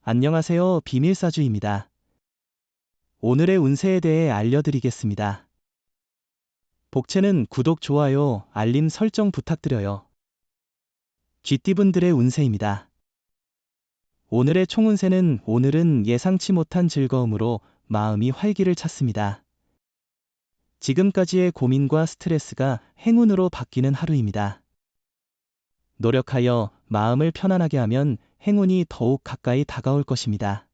안녕하세요. 비밀사주입니다. 오늘의 운세에 대해 알려드리겠습니다. 복채는 구독, 좋아요, 알림 설정 부탁드려요. 쥐띠분들의 운세입니다. 오늘의 총운세는 오늘은 예상치 못한 즐거움으로 마음이 활기를 찾습니다. 지금까지의 고민과 스트레스가 행운으로 바뀌는 하루입니다. 노력하여 마음을 편안하게 하면 행운이 더욱 가까이 다가올 것입니다.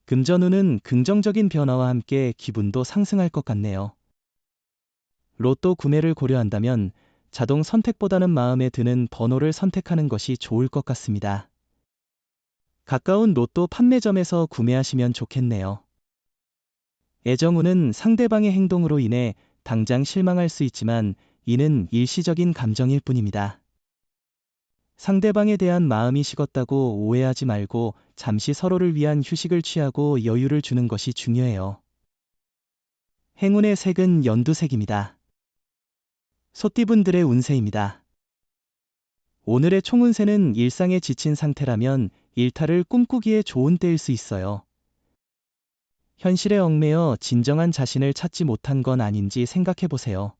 금전운은 긍정적인 변화와 함께 기분도 상승할 것 같네요. 로또 구매를 고려한다면 자동 선택보다는 마음에 드는 번호를 선택하는 것이 좋을 것 같습니다. 가까운 로또 판매점에서 구매하시면 좋겠네요. 애정운은 상대방의 행동으로 인해 당장 실망할 수 있지만 이는 일시적인 감정일 뿐입니다. 상대방에 대한 마음이 식었다고 오해하지 말고 잠시 서로를 위한 휴식을 취하고 여유를 주는 것이 중요해요. 행운의 색은 연두색입니다. 소띠분들의 운세입니다. 오늘의 총운세는 일상에 지친 상태라면 일탈을 꿈꾸기에 좋은 때일 수 있어요. 현실에 얽매여 진정한 자신을 찾지 못한 건 아닌지 생각해 보세요.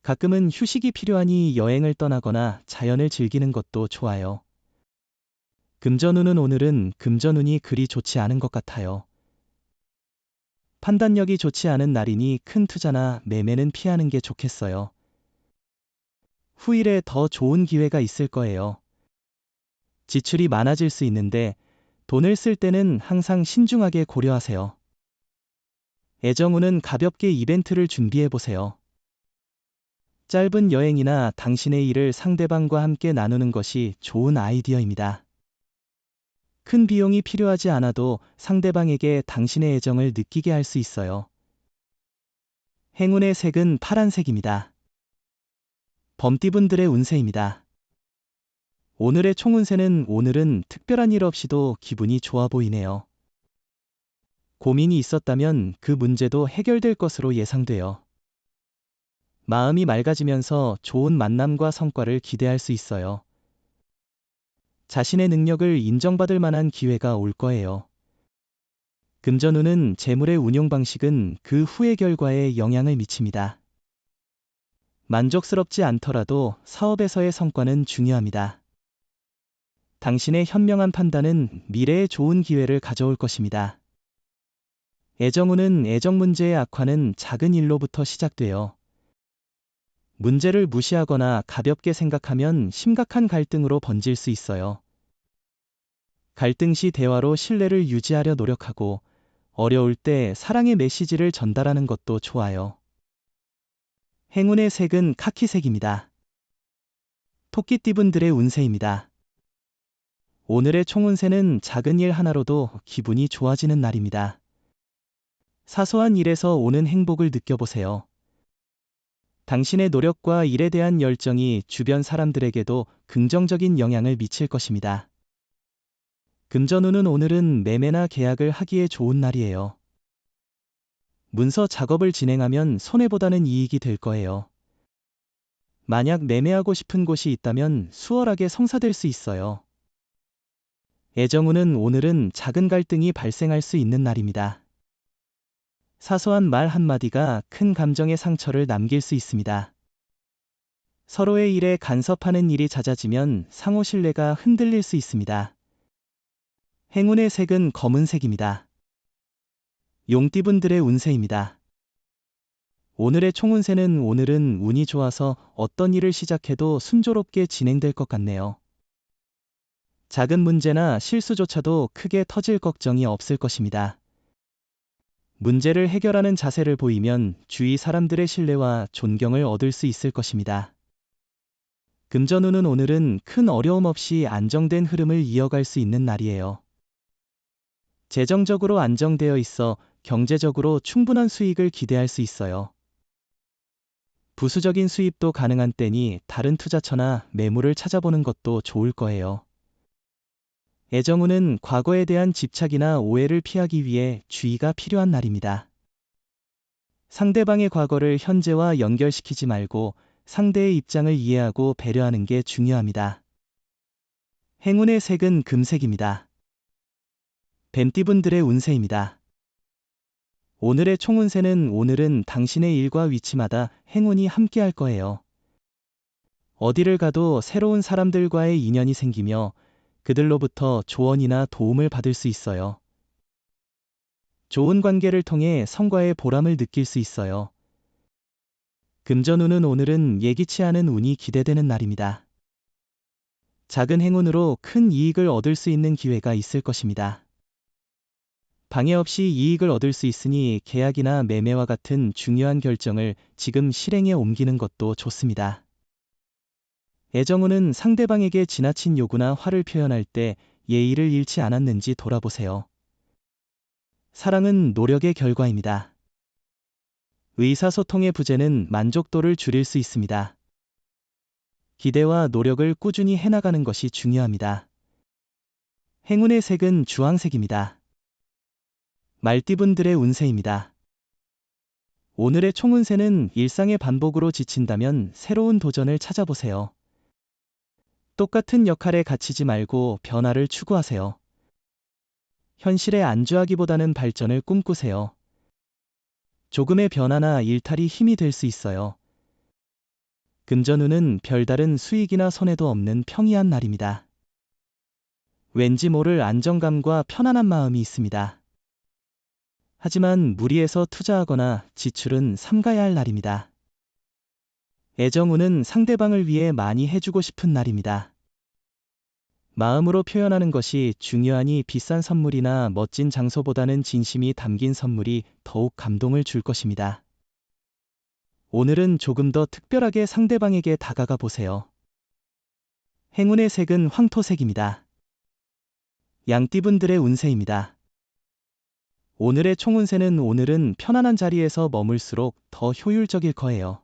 가끔은 휴식이 필요하니 여행을 떠나거나 자연을 즐기는 것도 좋아요. 금전운은 오늘은 금전운이 그리 좋지 않은 것 같아요. 판단력이 좋지 않은 날이니 큰 투자나 매매는 피하는 게 좋겠어요. 후일에 더 좋은 기회가 있을 거예요. 지출이 많아질 수 있는데 돈을 쓸 때는 항상 신중하게 고려하세요. 애정운은 가볍게 이벤트를 준비해 보세요. 짧은 여행이나 당신의 일을 상대방과 함께 나누는 것이 좋은 아이디어입니다. 큰 비용이 필요하지 않아도 상대방에게 당신의 애정을 느끼게 할 수 있어요. 행운의 색은 파란색입니다. 범띠분들의 운세입니다. 오늘의 총운세는 오늘은 특별한 일 없이도 기분이 좋아 보이네요. 고민이 있었다면 그 문제도 해결될 것으로 예상돼요. 마음이 맑아지면서 좋은 만남과 성과를 기대할 수 있어요. 자신의 능력을 인정받을 만한 기회가 올 거예요. 금전운은 재물의 운용 방식은 그 후의 결과에 영향을 미칩니다. 만족스럽지 않더라도 사업에서의 성과는 중요합니다. 당신의 현명한 판단은 미래에 좋은 기회를 가져올 것입니다. 애정운은 애정 문제의 악화는 작은 일로부터 시작돼요. 문제를 무시하거나 가볍게 생각하면 심각한 갈등으로 번질 수 있어요. 갈등 시 대화로 신뢰를 유지하려 노력하고 어려울 때 사랑의 메시지를 전달하는 것도 좋아요. 행운의 색은 카키색입니다. 토끼띠분들의 운세입니다. 오늘의 총운세는 작은 일 하나로도 기분이 좋아지는 날입니다. 사소한 일에서 오는 행복을 느껴보세요. 당신의 노력과 일에 대한 열정이 주변 사람들에게도 긍정적인 영향을 미칠 것입니다. 금전운은 오늘은 매매나 계약을 하기에 좋은 날이에요. 문서 작업을 진행하면 손해보다는 이익이 될 거예요. 만약 매매하고 싶은 곳이 있다면 수월하게 성사될 수 있어요. 애정운은 오늘은 작은 갈등이 발생할 수 있는 날입니다. 사소한 말 한마디가 큰 감정의 상처를 남길 수 있습니다. 서로의 일에 간섭하는 일이 잦아지면 상호 신뢰가 흔들릴 수 있습니다. 행운의 색은 검은색입니다. 용띠분들의 운세입니다. 오늘의 총운세는 오늘은 운이 좋아서 어떤 일을 시작해도 순조롭게 진행될 것 같네요. 작은 문제나 실수조차도 크게 터질 걱정이 없을 것입니다. 문제를 해결하는 자세를 보이면 주위 사람들의 신뢰와 존경을 얻을 수 있을 것입니다. 금전운은 오늘은 큰 어려움 없이 안정된 흐름을 이어갈 수 있는 날이에요. 재정적으로 안정되어 있어 경제적으로 충분한 수익을 기대할 수 있어요. 부수적인 수입도 가능한 때니 다른 투자처나 매물을 찾아보는 것도 좋을 거예요. 애정운은 과거에 대한 집착이나 오해를 피하기 위해 주의가 필요한 날입니다. 상대방의 과거를 현재와 연결시키지 말고 상대의 입장을 이해하고 배려하는 게 중요합니다. 행운의 색은 금색입니다. 뱀띠분들의 운세입니다. 오늘의 총운세는 오늘은 당신의 일과 위치마다 행운이 함께할 거예요. 어디를 가도 새로운 사람들과의 인연이 생기며 그들로부터 조언이나 도움을 받을 수 있어요. 좋은 관계를 통해 성과의 보람을 느낄 수 있어요. 금전운은 오늘은 예기치 않은 운이 기대되는 날입니다. 작은 행운으로 큰 이익을 얻을 수 있는 기회가 있을 것입니다. 방해 없이 이익을 얻을 수 있으니 계약이나 매매와 같은 중요한 결정을 지금 실행에 옮기는 것도 좋습니다. 애정운은 상대방에게 지나친 요구나 화를 표현할 때 예의를 잃지 않았는지 돌아보세요. 사랑은 노력의 결과입니다. 의사소통의 부재는 만족도를 줄일 수 있습니다. 기대와 노력을 꾸준히 해나가는 것이 중요합니다. 행운의 색은 주황색입니다. 말띠분들의 운세입니다. 오늘의 총운세는 일상의 반복으로 지친다면 새로운 도전을 찾아보세요. 똑같은 역할에 갇히지 말고 변화를 추구하세요. 현실에 안주하기보다는 발전을 꿈꾸세요. 조금의 변화나 일탈이 힘이 될 수 있어요. 금전운은 별다른 수익이나 손해도 없는 평이한 날입니다. 왠지 모를 안정감과 편안한 마음이 있습니다. 하지만 무리해서 투자하거나 지출은 삼가야 할 날입니다. 애정운은 상대방을 위해 많이 해주고 싶은 날입니다. 마음으로 표현하는 것이 중요하니 비싼 선물이나 멋진 장소보다는 진심이 담긴 선물이 더욱 감동을 줄 것입니다. 오늘은 조금 더 특별하게 상대방에게 다가가 보세요. 행운의 색은 황토색입니다. 양띠분들의 운세입니다. 오늘의 총운세는 오늘은 편안한 자리에서 머물수록 더 효율적일 거예요.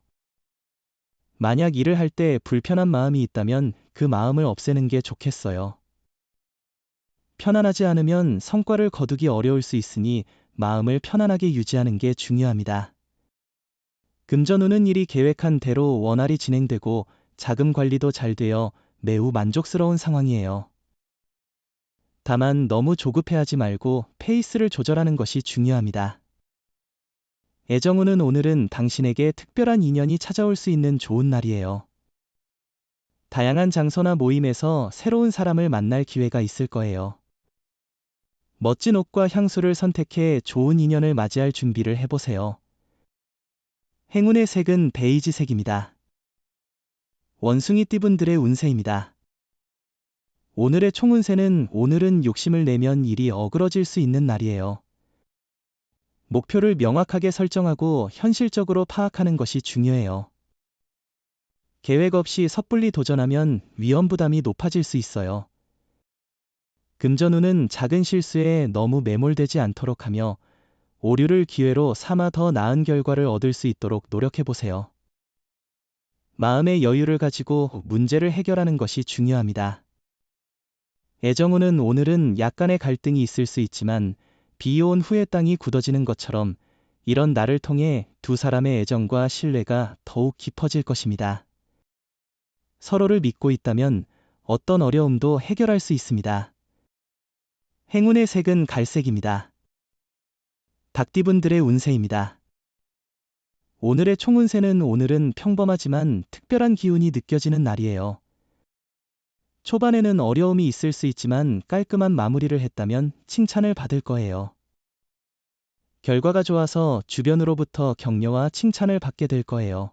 만약 일을 할 때 불편한 마음이 있다면 그 마음을 없애는 게 좋겠어요. 편안하지 않으면 성과를 거두기 어려울 수 있으니 마음을 편안하게 유지하는 게 중요합니다. 금전운은 일이 계획한 대로 원활히 진행되고 자금 관리도 잘 되어 매우 만족스러운 상황이에요. 다만 너무 조급해하지 말고 페이스를 조절하는 것이 중요합니다. 애정운은 오늘은 당신에게 특별한 인연이 찾아올 수 있는 좋은 날이에요. 다양한 장소나 모임에서 새로운 사람을 만날 기회가 있을 거예요. 멋진 옷과 향수를 선택해 좋은 인연을 맞이할 준비를 해보세요. 행운의 색은 베이지색입니다. 원숭이띠분들의 운세입니다. 오늘의 총운세는 오늘은 욕심을 내면 일이 어그러질 수 있는 날이에요. 목표를 명확하게 설정하고 현실적으로 파악하는 것이 중요해요. 계획 없이 섣불리 도전하면 위험 부담이 높아질 수 있어요. 금전운은 작은 실수에 너무 매몰되지 않도록 하며 오류를 기회로 삼아 더 나은 결과를 얻을 수 있도록 노력해보세요. 마음의 여유를 가지고 문제를 해결하는 것이 중요합니다. 애정운은 오늘은 약간의 갈등이 있을 수 있지만 비 온 후에 땅이 굳어지는 것처럼 이런 날을 통해 두 사람의 애정과 신뢰가 더욱 깊어질 것입니다. 서로를 믿고 있다면 어떤 어려움도 해결할 수 있습니다. 행운의 색은 갈색입니다. 닭띠분들의 운세입니다. 오늘의 총운세는 오늘은 평범하지만 특별한 기운이 느껴지는 날이에요. 초반에는 어려움이 있을 수 있지만 깔끔한 마무리를 했다면 칭찬을 받을 거예요. 결과가 좋아서 주변으로부터 격려와 칭찬을 받게 될 거예요.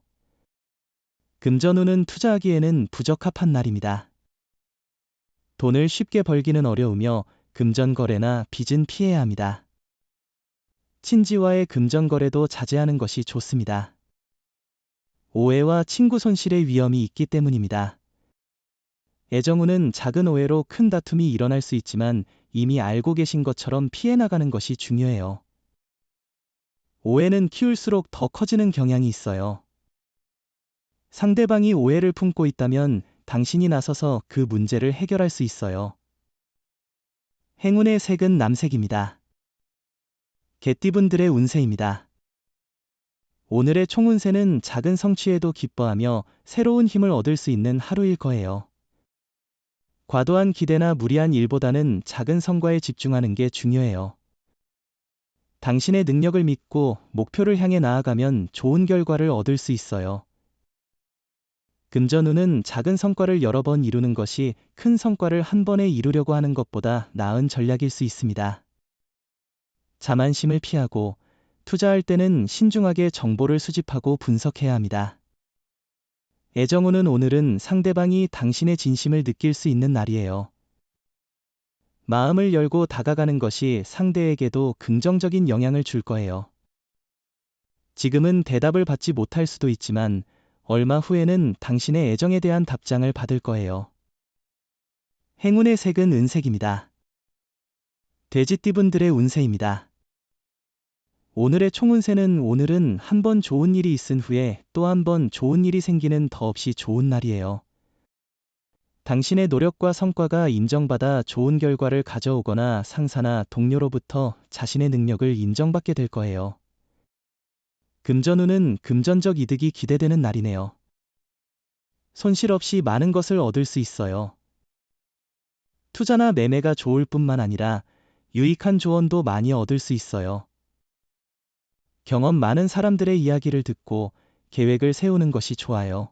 금전운은 투자하기에는 부적합한 날입니다. 돈을 쉽게 벌기는 어려우며 금전 거래나 빚은 피해야 합니다. 친지와의 금전 거래도 자제하는 것이 좋습니다. 오해와 친구 손실의 위험이 있기 때문입니다. 애정운은 작은 오해로 큰 다툼이 일어날 수 있지만 이미 알고 계신 것처럼 피해 나가는 것이 중요해요. 오해는 키울수록 더 커지는 경향이 있어요. 상대방이 오해를 품고 있다면 당신이 나서서 그 문제를 해결할 수 있어요. 행운의 색은 남색입니다. 개띠분들의 운세입니다. 오늘의 총운세는 작은 성취에도 기뻐하며 새로운 힘을 얻을 수 있는 하루일 거예요. 과도한 기대나 무리한 일보다는 작은 성과에 집중하는 게 중요해요. 당신의 능력을 믿고 목표를 향해 나아가면 좋은 결과를 얻을 수 있어요. 금전운은 작은 성과를 여러 번 이루는 것이 큰 성과를 한 번에 이루려고 하는 것보다 나은 전략일 수 있습니다. 자만심을 피하고 투자할 때는 신중하게 정보를 수집하고 분석해야 합니다. 애정운은 오늘은 상대방이 당신의 진심을 느낄 수 있는 날이에요. 마음을 열고 다가가는 것이 상대에게도 긍정적인 영향을 줄 거예요. 지금은 대답을 받지 못할 수도 있지만 얼마 후에는 당신의 애정에 대한 답장을 받을 거예요. 행운의 색은 은색입니다. 돼지띠분들의 운세입니다. 오늘의 총운세는 오늘은 한 번 좋은 일이 있은 후에 또 한 번 좋은 일이 생기는 더없이 좋은 날이에요. 당신의 노력과 성과가 인정받아 좋은 결과를 가져오거나 상사나 동료로부터 자신의 능력을 인정받게 될 거예요. 금전운은 금전적 이득이 기대되는 날이네요. 손실 없이 많은 것을 얻을 수 있어요. 투자나 매매가 좋을 뿐만 아니라 유익한 조언도 많이 얻을 수 있어요. 경험 많은 사람들의 이야기를 듣고 계획을 세우는 것이 좋아요.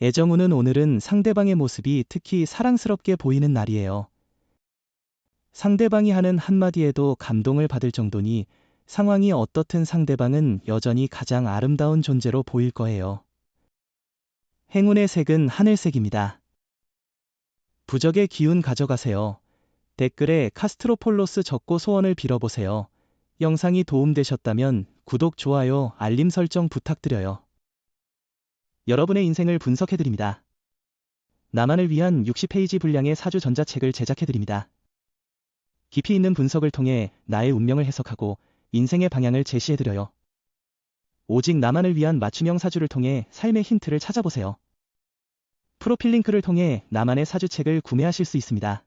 애정운은 오늘은 상대방의 모습이 특히 사랑스럽게 보이는 날이에요. 상대방이 하는 한마디에도 감동을 받을 정도니 상황이 어떻든 상대방은 여전히 가장 아름다운 존재로 보일 거예요. 행운의 색은 하늘색입니다. 부적의 기운 가져가세요. 댓글에 카스트로폴로스 적고 소원을 빌어보세요. 영상이 도움되셨다면 구독, 좋아요, 알림 설정 부탁드려요. 여러분의 인생을 분석해드립니다. 나만을 위한 60페이지 분량의 사주 전자책을 제작해드립니다. 깊이 있는 분석을 통해 나의 운명을 해석하고 인생의 방향을 제시해드려요. 오직 나만을 위한 맞춤형 사주를 통해 삶의 힌트를 찾아보세요. 프로필 링크를 통해 나만의 사주책을 구매하실 수 있습니다.